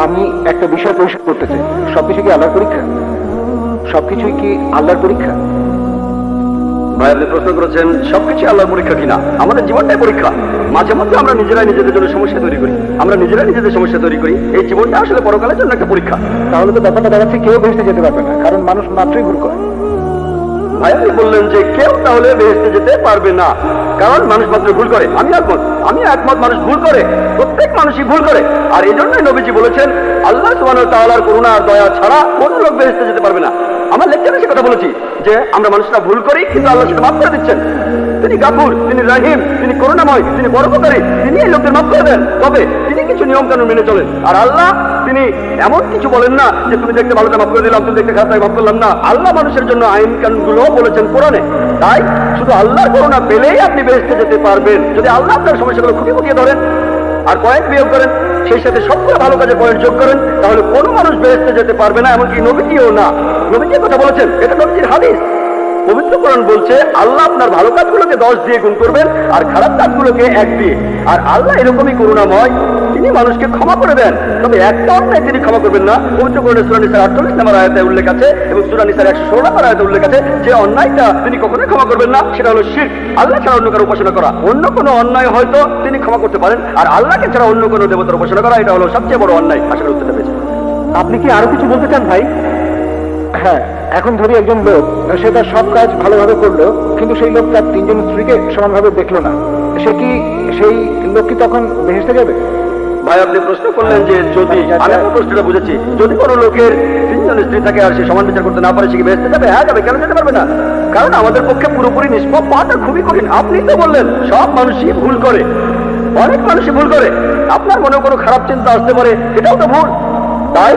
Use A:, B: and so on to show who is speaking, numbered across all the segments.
A: আমি একটা বিষয় পরিষ্কার করতে চাই, সবকিছু কি আল্লাহর পরীক্ষা? সবকিছুই কি আল্লাহর পরীক্ষা?
B: ভাই আপনি প্রশ্ন করেছেন সবকিছু আল্লাহর পরীক্ষা কিনা। আমাদের জীবনটাই পরীক্ষা। মাঝে মধ্যে আমরা নিজেরাই নিজেদের জন্য সমস্যা তৈরি করি, আমরা নিজেরাই নিজেদের সমস্যা তৈরি করি। এই জীবনটা আসলে পরকালের জন্য একটা পরীক্ষা।
A: তাহলে তো ব্যাপারটা দেখাচ্ছে কেউ বেহেশতে যেতে পারবে না, কারণ মানুষ মাত্রই ভুল করে।
B: ভাই আপনি বললেন যে কেউ তাহলে বেহেশতে যেতে পারবে না, কারণ মানুষ মাত্র ভুল করে। আমি একমত মানুষ ভুল করে, প্রত্যেক মানুষই ভুল করে। আর এই জন্যই নবীজি বলেছেন আল্লাহ সুবহানাহু ওয়া তাআলার করুণা আর দয়া ছাড়া কোনো লোক বেহেশতে যেতে পারবে না। আমার লেকচারে সে কথা বলেছি যে আমরা মানুষরা ভুল করি, কিন্তু আল্লাহ সেটা মাফ করে দিচ্ছেন। তিনি গাফুর, তিনি রাহিম, তিনি করুণাময়, তিনি পরোপকারী, তিনি এই লোকদের মাফ করে দেন। তবে তিনি কিছু নিয়ম কানুন মেনে চলেন। আর আল্লাহ তিনি এমন কিছু বলেন না যে তুমি দেখতে ভালোটা মাফ করে দিলাম, তুমি দেখতে খারাপটা মাফ করলাম না। আল্লাহ মানুষের জন্য আইন কানুনগুলো বলেছেন কোরআনে। তাই শুধু আল্লাহর করুণা পেলেই আপনি বেহেশতে যেতে পারবেন। যদি আল্লাহ আপনার সমস্যাগুলো খুঁটিয়ে ধরেন আর পয়েন্ট বিয়োগ করেন, সেই সাথে সবগুলো ভালো কাজে পয়েন্ট যোগ করেন, তাহলে কোনো মানুষ বেহেশতে যেতে পারবে না, এমনকি নবীজিও না। নবীজি কথা বলেছেন, এটা নবীজির হাদিস। পবিত্র কোরআন বলছে আল্লাহ আপনার ভালো কাজগুলোকে 10 দিয়ে গুণ করবেন আর খারাপ কাজগুলোকে 1 দিয়ে। আর আল্লাহ এরকমই করুণাময়, তিনি মানুষকে ক্ষমা করে দেন। তবে একটা অন্যায় তিনি ক্ষমা করবেন না। পবিত্র কোরআনের সূরা নিসার 48 নম্বর আয়াতে উল্লেখ আছে এবং সূরা নিসার 116 নম্বর আয়াতে উল্লেখ আছে যে অন্যায়টা তিনি কখনোই ক্ষমা করবেন না, সেটা হলো শিরক, আল্লাহ ছাড়া অন্য কারো উপাসনা করা। অন্য কোনো অন্যায় হয়তো তিনি ক্ষমা করতে পারেন, আর আল্লাহকে ছাড়া অন্য কোনো দেবতার উপাসনা করা, এটা হলো সবচেয়ে বড় অন্যায়। আশা করি উত্তরটা পেয়েছেন।
A: আপনি কি আরো কিছু বলতে চান ভাই? হ্যাঁ, এখন ধরি একজন লোক, সে তার সব কাজ ভালোভাবে করলো, কিন্তু সেই লোক তার 3 জন স্ত্রীকে সমানভাবে দেখলো না, সেই লোক কি তখন বেহেশতে যাবে?
B: ভাই আপনি প্রশ্ন করলেন যে যদি, আমি আপনার প্রশ্নটা বুঝেছি, যদি কোনো লোকের 3 জন স্ত্রী থাকে আর সে সমান বিচার করতে না পারে, সে কি বেহেশতে যাবে? হ্যাঁ যাবে। কেন যেতে পারবে না? কারণ আমাদের পক্ষে পুরোপুরি নিষ্পাপ পাওয়াটা খুবই কঠিন। আপনি তো বললেন সব মানুষই ভুল করে, অনেক মানুষই ভুল করে। আপনার মনে কোনো খারাপ চিন্তা আসতে পারে, এটাও তো ভুল। তাই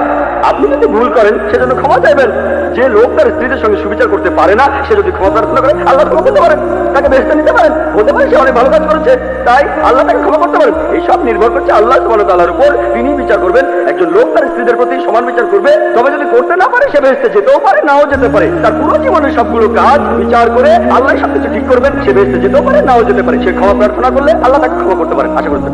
B: আপনি যদি ভুল করেন সেজন্য ক্ষমা চাইবেন। যে লোক তার স্ত্রীদের সঙ্গে সুবিচার করতে পারে না, সে যদি ক্ষমা প্রার্থনা করে আল্লাহ ক্ষমা করতে পারেন, তাকে বেহেশতে নিতে পারেন। হতে পারে সে অনেক ভালো কাজ করেছে, তাই আল্লাহ তাকে ক্ষমা করতে পারেন। এইসব নির্ভর করছে আল্লাহ সুবহানাহু ওয়া তাআলার উপর। তিনি বিচার করবেন। একজন লোক তার স্ত্রীদের প্রতি সমান বিচার করবে, তবে যদি করতে না পারে সে বেহেশতে যেতেও পারে, নাও যেতে পারে। তার পুরো জীবনের সবগুলো কাজ বিচার করে আল্লাহ সবকিছু ঠিক করবেন। সে বেহেশতে যেতেও পারে, নাও যেতে পারে। সে ক্ষমা প্রার্থনা করলে আল্লাহ তাকে ক্ষমা করতে পারেন। আশা করতে